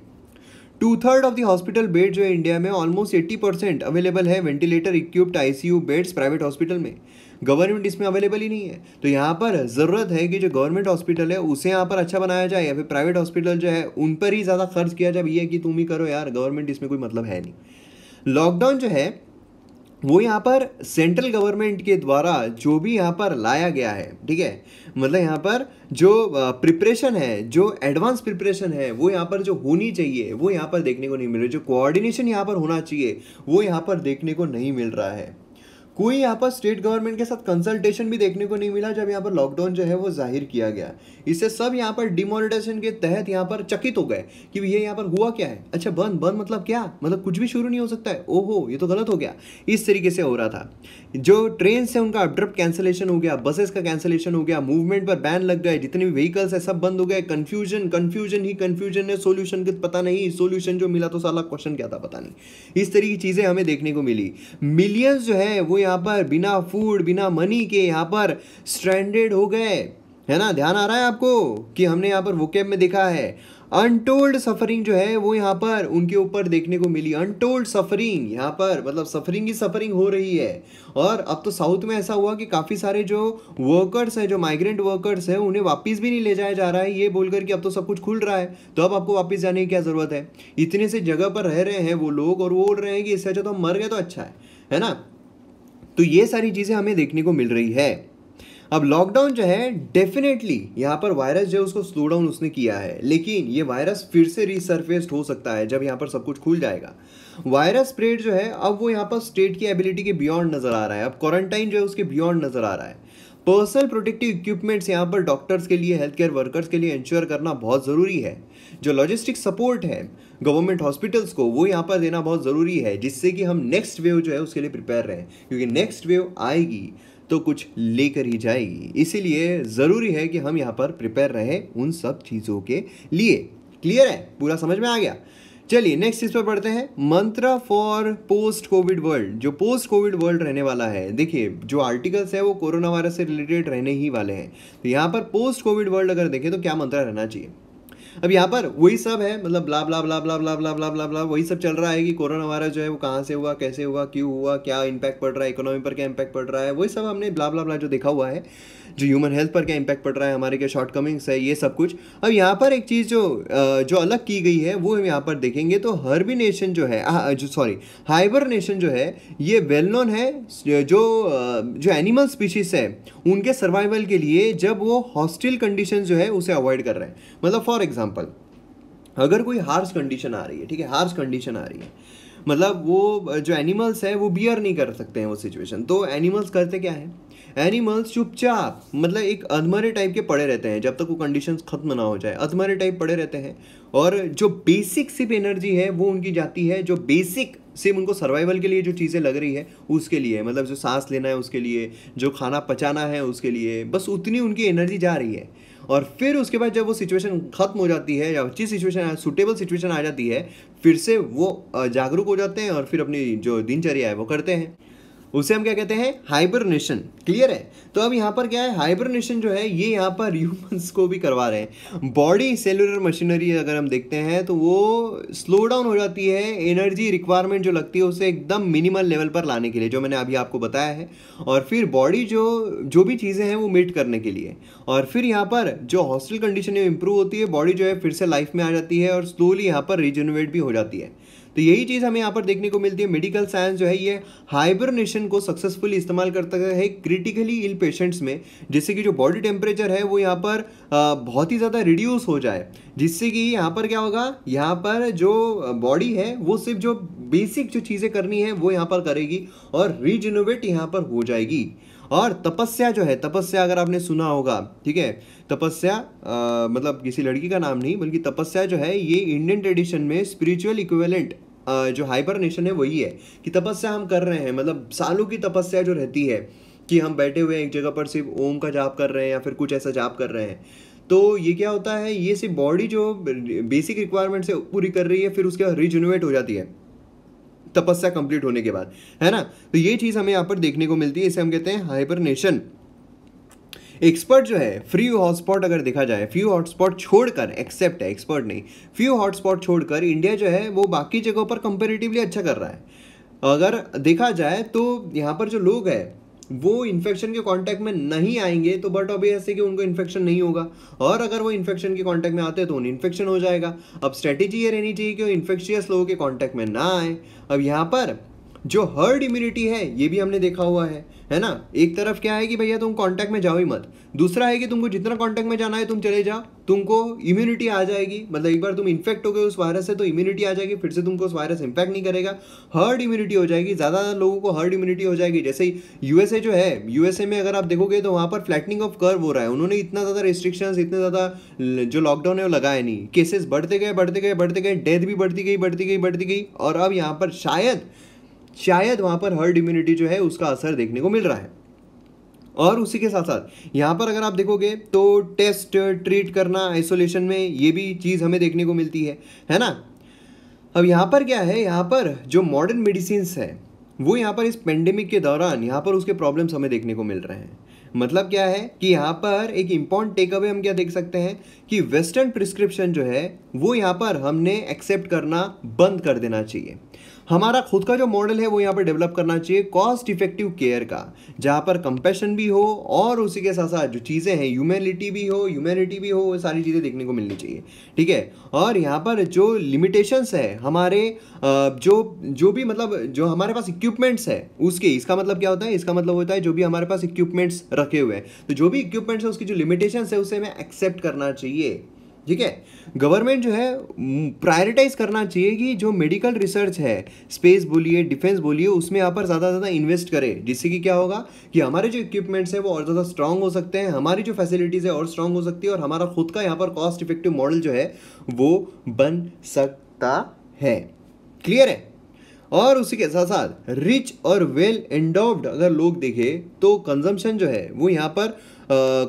A: 2/3 ऑफ द हॉस्पिटल बेड जो है इंडिया में ऑलमोस्ट 80% अवेलेबल है ventilator equipped ICU beds private hospital में, गवर्नमेंट इसमें अवेलेबल ही नहीं है। तो यहाँ पर ज़रूरत है कि जो गवर्नमेंट हॉस्पिटल है उसे यहाँ पर अच्छा बनाया जाए, या फिर प्राइवेट हॉस्पिटल जो है उन पर ही ज़्यादा खर्च किया जाए, भैया कि तुम ही करो यार, गवर्नमेंट इसमें कोई मतलब है नहीं। लॉकडाउन जो है वो यहाँ पर सेंट्रल गवर्नमेंट के द्वारा जो भी यहाँ पर लाया गया है, ठीक है, मतलब यहाँ पर जो प्रिपरेशन है, जो एडवांस प्रिपरेशन है वो यहाँ पर जो होनी चाहिए वो यहाँ पर देखने को नहीं मिल रही, जो कोऑर्डिनेशन यहाँ पर होना चाहिए वो यहाँ पर देखने को नहीं मिल रहा है। कोई यहाँ पर स्टेट गवर्नमेंट के साथ कंसल्टेशन भी देखने को नहीं मिला जब यहाँ पर लॉकडाउन जो है वो जाहिर किया गया। इससे सब यहाँ पर डिमोनेटाइजेशन के तहत यहाँ पर चकित हो गए कि ये यहाँ पर हुआ क्या है, अच्छा बंद बंद मतलब क्या, मतलब कुछ भी शुरू नहीं हो सकता है, ओहो ये तो गलत हो गया। इस तरीके से हो रहा था। जो ट्रेन है उनका अब्रप्ट कैंसिलेशन हो गया, बसेस का कैंसिलेशन हो गया, मूवमेंट पर बैन लग गए, जितने भी व्हीकल्स है सब बंद हो गए। कन्फ्यूजन कन्फ्यूजन ही कन्फ्यूजन है, सोल्यूशन का पता नहीं, सोल्यूशन जो मिला तो साला क्वेश्चन क्या था पता नहीं। इस तरीके की चीज़ें हमें देखने को मिली। मिलियंस जो है वो यहाँ पर बिना फूड बिना मनी के यहाँ पर स्ट्रैंडेड हो गए, है ना। ध्यान आ रहा है आपको कि हमने यहाँ पर वोकेब में देखा है अनटोल्ड सफरिंग जो है वो यहाँ पर उनके ऊपर देखने को मिली। अनटोल्ड सफरिंग यहाँ पर मतलब सफरिंग ही सफरिंग हो रही है। और अब तो साउथ में ऐसा हुआ कि काफ़ी सारे जो वर्कर्स हैं, जो माइग्रेंट वर्कर्स हैं, उन्हें वापस भी नहीं ले जाया जा रहा है, ये बोलकर कि अब तो सब कुछ खुल रहा है तो अब आपको वापस जाने की क्या ज़रूरत है। इतने से जगह पर रह रहे हैं वो लोग और वो बोल रहे हैं कि इससे अच्छा तो हम मर गए तो अच्छा है ना। तो ये सारी चीज़ें हमें देखने को मिल रही है। अब लॉकडाउन जो है डेफिनेटली यहाँ पर वायरस जो है उसको स्लो डाउन उसने किया है, लेकिन ये वायरस फिर से रिसर्फेस्ड हो सकता है जब यहाँ पर सब कुछ खुल जाएगा। वायरस स्प्रेड जो है अब वो यहाँ पर स्टेट की एबिलिटी के बियॉन्ड नज़र आ रहा है, अब क्वारंटाइन जो है उसके बियॉन्ड नज़र आ रहा है। पर्सनल प्रोटेक्टिव इक्विपमेंट्स यहाँ पर डॉक्टर्स के लिए, हेल्थ केयर वर्कर्स के लिए इंश्योर करना बहुत ज़रूरी है। जो लॉजिस्टिक सपोर्ट है गवर्नमेंट हॉस्पिटल्स को वो यहाँ पर देना बहुत ज़रूरी है, जिससे कि हम नेक्स्ट वेव जो है उसके लिए प्रिपेयर रहें, क्योंकि नेक्स्ट वेव आएगी तो कुछ लेकर ही जाएगी। इसीलिए ज़रूरी है कि हम यहाँ पर प्रिपेयर रहें उन सब चीज़ों के लिए। क्लियर है, पूरा समझ में आ गया। चलिए नेक्स्ट चीज़ पर पढ़ते हैं, मंत्रा फॉर पोस्ट कोविड वर्ल्ड। जो पोस्ट कोविड वर्ल्ड रहने वाला है, देखिए जो आर्टिकल्स है वो कोरोना वायरस से रिलेटेड रहने ही वाले हैं। तो यहाँ पर पोस्ट कोविड वर्ल्ड अगर देखें तो क्या मंत्रा रहना चाहिए। अब यहाँ पर वही सब है, मतलब ब्ला ब्ला ब्ला ब्ला ब्ला ब्ला ब्ला ब्ला ब्ला वही सब चल रहा है कि कोरोना वायरस जो है वो कहाँ से हुआ, कैसे हुआ, क्यों हुआ, क्या इम्पैक्ट पड़ रहा है, इकोनॉमी पर क्या इम्पैक्ट पड़ रहा है, वही सब हमने ब्ला ब्ला ब्ला जो देखा हुआ है। जो ह्यूमन हेल्थ पर क्या इम्पैक्ट पड़ रहा है, हमारे क्या शॉर्टकमिंग्स है, ये सब कुछ। अब यहाँ पर एक चीज़ जो अलग की गई है वो हम यहाँ पर देखेंगे तो हर्बिनेशन जो है, हाइबरनेशन जो है ये वेल नोन है। जो एनिमल स्पीशीज है उनके सर्वाइवल के लिए जब वो हॉस्टिल कंडीशन जो है उसे अवॉइड कर रहे हैं। मतलब फॉर एग्जांपल अगर कोई हार्श कंडीशन आ रही है, ठीक है, हार्श कंडीशन आ रही है, मतलब वो जो एनिमल्स है वो बियर नहीं कर सकते हैं वो सिचुएशन, तो एनिमल्स करते क्या है, एनिमल्स चुपचाप मतलब एक अधमरे टाइप के पड़े रहते हैं जब तक वो कंडीशंस खत्म ना हो जाए, अधमरे टाइप पड़े रहते हैं। और जो बेसिक सिर्फ एनर्जी है वो उनकी जाती है, जो बेसिक सिर्फ उनको सर्वाइवल के लिए जो चीज़ें लग रही है उसके लिए, मतलब जो सांस लेना है उसके लिए, जो खाना पचाना है उसके लिए, बस उतनी उनकी एनर्जी जा रही है। और फिर उसके बाद जब वो सिचुएशन खत्म हो जाती है या अच्छी सिचुएशन, सूटेबल सिचुएशन आ जाती है, फिर से वो जागरूक हो जाते हैं और फिर अपनी जो दिनचर्या है वो करते हैं। उसे हम क्या कहते हैं, हाइबरनेशन। क्लियर है। तो अब यहाँ पर क्या है, हाइबरनेशन जो है ये यहाँ पर ह्यूमंस को भी करवा रहे हैं। बॉडी सेलुलर मशीनरी अगर हम देखते हैं तो वो स्लो डाउन हो जाती है, एनर्जी रिक्वायरमेंट जो लगती है उसे एकदम मिनिमल लेवल पर लाने के लिए, जो मैंने अभी आपको बताया है। और फिर बॉडी जो भी चीज़ें हैं वो मीट करने के लिए, और फिर यहाँ पर जो हॉस्टल कंडीशन इंप्रूव होती है, बॉडी जो है फिर से लाइफ में आ जाती है और स्लोली यहाँ पर रिजेनरेट भी हो जाती है। तो यही चीज़ हमें यहाँ पर देखने को मिलती है। मेडिकल साइंस जो है ये हाइबरनेशन को सक्सेसफुली इस्तेमाल करता है क्रिटिकली इल पेशेंट्स में, जिससे कि जो बॉडी टेम्परेचर है वो यहाँ पर बहुत ही ज़्यादा रिड्यूस हो जाए, जिससे कि यहाँ पर क्या होगा, यहाँ पर जो बॉडी है वो सिर्फ जो बेसिक जो चीज़ें करनी है वो यहाँ पर करेगी और रीजनरेट यहाँ पर हो जाएगी। और तपस्या जो है, तपस्या अगर आपने सुना होगा, ठीक है, तपस्या मतलब किसी लड़की का नाम नहीं बल्कि तपस्या जो है ये इंडियन ट्रेडिशन में स्पिरिचुअल इक्विवेलेंट जो हाइबरनेशन है वही है कि तपस्या हम कर रहे हैं, मतलब सालों की तपस्या जो रहती है कि हम बैठे हुए एक जगह पर सिर्फ ओम का जाप कर रहे हैं या फिर कुछ ऐसा जाप कर रहे हैं। तो ये क्या होता है, ये सिर्फ बॉडी जो बेसिक रिक्वायरमेंट्स है पूरी कर रही है, फिर उसके बाद रिजेनरेट हो जाती है। तपस्या कंप्लीट होने के बाद, है ना। तो ये चीज़ हमें यहाँ पर देखने को मिलती है, इसे हम कहते हैं हाइबरनेशन। एक्सपर्ट जो है फ्री हॉटस्पॉट अगर देखा जाए, फ्यू हॉटस्पॉट छोड़कर, एक्सेप्ट है एक्सपर्ट नहीं, फ्यू हॉटस्पॉट छोड़कर इंडिया जो है वो बाकी जगहों पर कंपेरेटिवली अच्छा कर रहा है। अगर देखा जाए तो यहाँ पर जो लोग हैं वो इन्फेक्शन के कांटेक्ट में नहीं आएंगे तो बट ऑब्वियस है कि उनको इन्फेक्शन नहीं होगा, और अगर वो इन्फेक्शन के कांटेक्ट में आते हैं तो उन्हें इन्फेक्शन हो जाएगा। अब स्ट्रेटेजी ये रहनी चाहिए कि वो इन्फेक्शियस लोगों के कांटेक्ट में ना आए। अब यहाँ पर जो हर्ड इम्यूनिटी है ये भी हमने देखा हुआ है ना। एक तरफ क्या है कि भैया तुम कांटेक्ट में जाओ ही मत, दूसरा है कि तुमको जितना कांटेक्ट में जाना है तुम चले जाओ, तुमको इम्यूनिटी आ जाएगी, मतलब एक बार तुम इन्फेक्ट हो गए उस वायरस से तो इम्यूनिटी आ जाएगी, फिर से तुमको उस वायरस इंफेक्ट नहीं करेगा, हर्ड इम्यूनिटी हो जाएगी, ज़्यादा लोगों को हर्ड इम्यूनिटी हो जाएगी। जैसे यूएसए जो है, यूएसए में अगर आप देखोगे तो वहाँ पर फ्लैटनिंग ऑफ कर्व हो रहा है, उन्होंने इतना ज़्यादा रिस्ट्रिक्शंस, इतने ज़्यादा जो लॉकडाउन है वो लगाया नहीं, केसेस बढ़ते गए बढ़ते गए बढ़ते गए, डेथ भी बढ़ती गई बढ़ती गई बढ़ती गई, और अब यहाँ पर शायद वहाँ पर हर्ड इम्यूनिटी जो है उसका असर देखने को मिल रहा है। और उसी के साथ साथ यहाँ पर अगर आप देखोगे तो टेस्ट ट्रीट करना आइसोलेशन में, ये भी चीज़ हमें देखने को मिलती है ना। अब यहाँ पर क्या है, यहाँ पर जो मॉडर्न मेडिसिन्स है वो यहाँ पर इस पेंडेमिक के दौरान यहाँ पर उसके प्रॉब्लम्स हमें देखने को मिल रहे हैं। मतलब क्या है कि यहाँ पर एक इम्पॉर्टेंट टेक अवे हम क्या देख सकते हैं कि वेस्टर्न प्रिस्क्रिप्शन जो है वो यहाँ पर हमने एक्सेप्ट करना बंद कर देना चाहिए। हमारा खुद का जो मॉडल है वो यहाँ पर डेवलप करना चाहिए कॉस्ट इफेक्टिव केयर का, जहाँ पर कंपैशन भी हो और उसी के साथ साथ जो चीज़ें हैं ह्यूमैनिटी भी हो, वो सारी चीज़ें देखने को मिलनी चाहिए, ठीक है। और यहाँ पर जो लिमिटेशंस है हमारे जो भी मतलब जो हमारे पास इक्विपमेंट्स है उसके, इसका मतलब क्या होता है, इसका मतलब होता है जो भी हमारे पास इक्विपमेंट्स रखे हुए हैं, तो जो भी इक्विपमेंट्स है उसकी जो लिमिटेशंस है उसे हमें एक्सेप्ट करना चाहिए, ठीक है। गवर्नमेंट जो है प्रायोरिटाइज करना चाहिए कि जो मेडिकल रिसर्च है, स्पेस बोलिए, डिफेंस बोलिए, उसमें यहाँ पर ज़्यादा इन्वेस्ट करे, जिससे कि क्या होगा कि हमारे जो इक्विपमेंट्स हैं वो और ज़्यादा स्ट्रांग हो सकते हैं, हमारी जो फैसिलिटीज़ है और स्ट्रांग हो सकती है, और हमारा खुद का यहाँ पर कॉस्ट इफेक्टिव मॉडल जो है वो बन सकता है। क्लियर है। और उसी के साथ साथ रिच और वेल एंडोव्ड अगर लोग देखें तो कंजम्पशन जो है वो यहाँ पर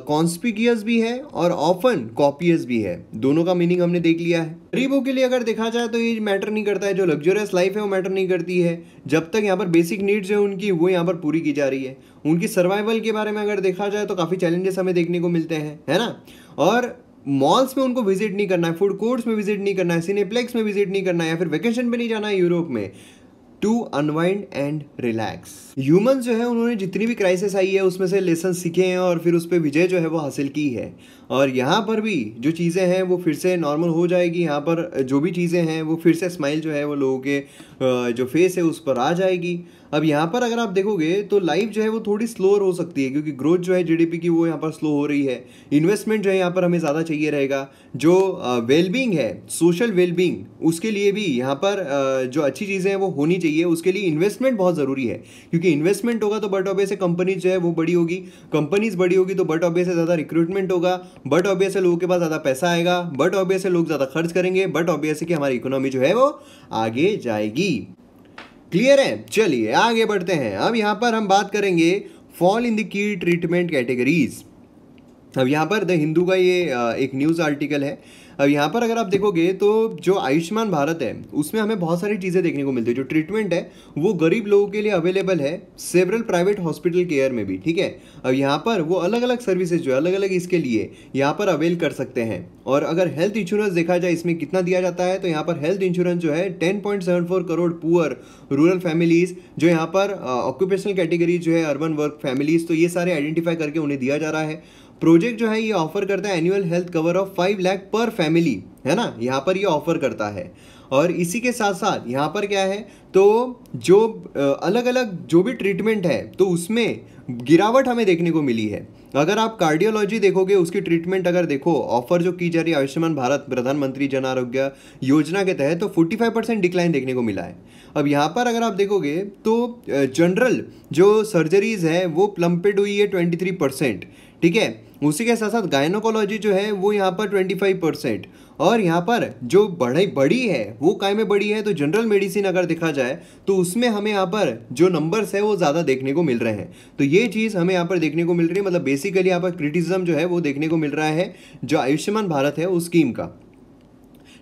A: कॉन्स्पिकियस भी है और ऑफन कॉपियस भी है, दोनों का मीनिंग हमने देख लिया है। गरीबों के लिए अगर देखा जाए तो ये मैटर नहीं करता है, जो लग्जरियस लाइफ है वो मैटर नहीं करती है, जब तक यहाँ पर बेसिक नीड्स है उनकी वो यहाँ पर पूरी की जा रही है। उनकी सर्वाइवल के बारे में अगर देखा जाए तो काफ़ी चैलेंजेस हमें देखने को मिलते हैं, है ना। और मॉल्स में उनको विजिट नहीं करना है, फूड कोर्ट्स में विजिट नहीं करना है, सिनेप्लेक्स में विजिट नहीं करना है, या फिर वेकेशन पे नहीं जाना है यूरोप में, to unwind and relax. Humans जो है उन्होंने जितनी भी क्राइसिस आई है उसमें से लेसन सीखे हैं और फिर उस पर विजय जो है वो हासिल की है, और यहाँ पर भी जो चीज़ें हैं वो फिर से नॉर्मल हो जाएगी। यहाँ पर जो भी चीज़ें हैं वो फिर से स्माइल जो है वो लोगों के जो फेस है उस पर आ जाएगी। अब यहाँ पर अगर आप देखोगे तो लाइफ जो है वो थोड़ी स्लोअर हो सकती है, क्योंकि ग्रोथ जो है जीडीपी की वो यहाँ पर स्लो हो रही है। इन्वेस्टमेंट जो है यहाँ पर हमें ज़्यादा चाहिए रहेगा। जो वेलबींग है, सोशल वेलबींग, उसके लिए भी यहाँ पर जो अच्छी चीज़ें हैं वो होनी चाहिए, उसके लिए इन्वेस्टमेंट बहुत ज़रूरी है, क्योंकि इन्वेस्टमेंट होगा तो बट ऑब्वियस से कंपनीज जो है वो बड़ी होगी, कंपनीज बड़ी होगी तो बट ऑब्वियस से ज़्यादा रिक्रूटमेंट होगा, बट ऑब्वियस से लोगों के पास ज़्यादा पैसा आएगा, बट ऑब्वियस से लोग ज़्यादा खर्च करेंगे, बट ऑब्वियस है कि हमारी इकोनॉमी जो है वो आगे जाएगी। क्लियर है। चलिए आगे बढ़ते हैं। अब यहाँ पर हम बात करेंगे fall in the key treatment categories. अब यहाँ पर द हिंदू का ये एक न्यूज़ आर्टिकल है। अब यहाँ पर अगर आप देखोगे तो जो आयुष्मान भारत है उसमें हमें बहुत सारी चीज़ें देखने को मिलती है। जो ट्रीटमेंट है वो गरीब लोगों के लिए अवेलेबल है सेवरल प्राइवेट हॉस्पिटल केयर में भी, ठीक है। अब यहाँ पर वो अलग अलग सर्विसेज जो है अलग अलग इसके लिए यहाँ पर अवेल कर सकते हैं। और अगर हेल्थ इंश्योरेंस देखा जाए इसमें कितना दिया जाता है, तो यहाँ पर हेल्थ इंश्योरेंस जो है 10.74 करोड़ पुअर रूरल फैमिलीज, जो यहाँ पर ऑक्यूपेशनल कैटेगरी जो है अर्बन वर्क फैमिलीज, तो ये सारे आइडेंटिफाई करके उन्हें दिया जा रहा है। प्रोजेक्ट जो है ये ऑफर करता है annual health cover of 5 lakh पर फैमिली, है ना, यहाँ पर ये ऑफर करता है। और इसी के साथ साथ यहाँ पर क्या है तो जो अलग अलग जो भी ट्रीटमेंट है तो उसमें गिरावट हमें देखने को मिली है। अगर आप कार्डियोलॉजी देखोगे उसकी ट्रीटमेंट अगर देखो, ऑफर जो की जा रही है आयुष्मान भारत प्रधानमंत्री जन आरोग्य योजना के तहत, तो 45% डिक्लाइन देखने को मिला है। अब यहाँ पर अगर आप देखोगे तो जनरल जो सर्जरीज है वो प्लम्पेड हुई है 23%, ठीक है। उसी के साथ साथ गायनोकोलॉजी जो है वो यहाँ पर 25%, और यहाँ पर जो बड़ी है वो काय में बड़ी है, तो जनरल मेडिसिन अगर देखा जाए तो उसमें हमें यहाँ पर जो नंबर्स है वो ज़्यादा देखने को मिल रहे हैं। तो ये चीज़ हमें यहाँ पर देखने को मिल रही है, मतलब बेसिकली यहाँ पर क्रिटिसिज्म जो है वो देखने को मिल रहा है जो आयुष्मान भारत है उस स्कीम का।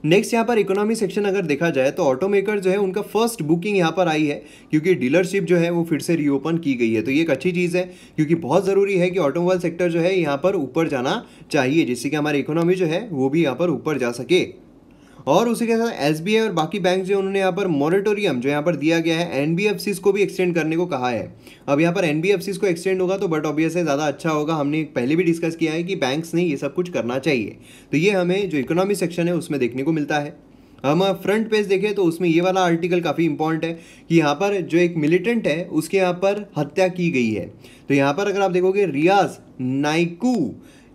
A: नेक्स्ट यहाँ पर इकोनॉमी सेक्शन अगर देखा जाए तो ऑटोमेकर जो है उनका फर्स्ट बुकिंग यहाँ पर आई है, क्योंकि डीलरशिप जो है वो फिर से रीओपन की गई है। तो ये एक अच्छी चीज़ है, क्योंकि बहुत ज़रूरी है कि ऑटोमोबाइल सेक्टर जो है यहाँ पर ऊपर जाना चाहिए, जिससे कि हमारी इकोनॉमी जो है वो भी यहाँ पर ऊपर जा सके। और उसी के साथ एसबीआई और बाकी बैंक जो उन्होंने यहाँ पर मॉरेटोरियम जो यहाँ पर दिया गया है एनबीएफसीज को भी एक्सटेंड करने को कहा है। अब यहाँ पर एनबीएफसीज को एक्सटेंड होगा तो बट ऑब्वियस है ज़्यादा अच्छा होगा। हमने पहले भी डिस्कस किया है कि बैंक्स ने ये सब कुछ करना चाहिए। तो ये हमें जो इकोनॉमी सेक्शन है उसमें देखने को मिलता है। हम फ्रंट पेज देखें तो उसमें ये वाला आर्टिकल काफ़ी इंपॉर्टेंट है कि यहाँ पर जो एक मिलिटेंट है उसके यहाँ पर हत्या की गई है। तो यहाँ पर अगर आप देखोगे रियाज नाइकू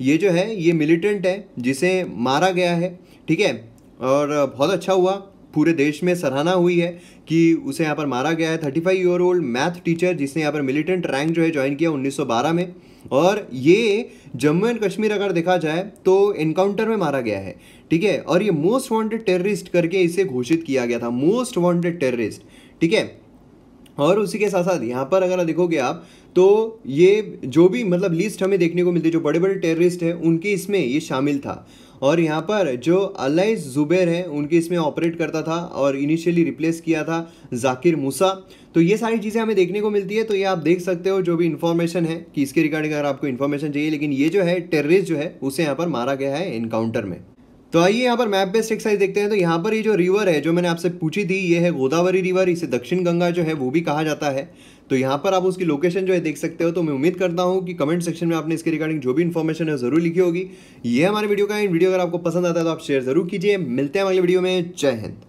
A: ये जो है ये मिलिटेंट है जिसे मारा गया है, ठीक है। और बहुत अच्छा हुआ, पूरे देश में सराहना हुई है कि उसे यहाँ पर मारा गया है। 35 ईयर ओल्ड मैथ टीचर जिसने यहाँ पर मिलिटेंट रैंक जो है ज्वाइन किया 1912 में, और ये जम्मू एंड कश्मीर अगर देखा जाए तो एनकाउंटर में मारा गया है, ठीक है। और ये मोस्ट वांटेड टेररिस्ट करके इसे घोषित किया गया था, मोस्ट वांटेड टेररिस्ट, ठीक है। और उसी के साथ साथ यहाँ पर अगर देखोगे आप तो ये जो भी मतलब लिस्ट हमें देखने को मिलती है जो बड़े बड़े टेररिस्ट हैं उनके इसमें ये शामिल था। और यहाँ पर जो अलाइस जुबैर है उनके इसमें ऑपरेट करता था और इनिशियली रिप्लेस किया था जाकिर मूसा। तो ये सारी चीज़ें हमें देखने को मिलती है। तो ये आप देख सकते हो जो भी इन्फॉर्मेशन है कि इसके रिगार्डिंग अगर आपको इन्फॉर्मेशन चाहिए, लेकिन ये जो है टेररिस्ट जो है उसे यहाँ पर मारा गया है एनकाउंटर में। तो आइए यहाँ पर मैप बेस्ड एक्सरसाइज देखते हैं। तो यहाँ पर ये जो रिवर है जो मैंने आपसे पूछी थी ये है गोदावरी रिवर, इसे दक्षिण गंगा जो है वो भी कहा जाता है। तो यहाँ पर आप उसकी लोकेशन जो है देख सकते हो। तो मैं उम्मीद करता हूँ कि कमेंट सेक्शन में आपने इसके रिगार्डिंग जो भी इन्फॉर्मेशन है ज़रूर लिखी होगी। ये हमारे वीडियो का है। वीडियो अगर आपको पसंद आता है तो आप शेयर जरूर कीजिए। मिलते हैं अगले वीडियो में। जय हिंद।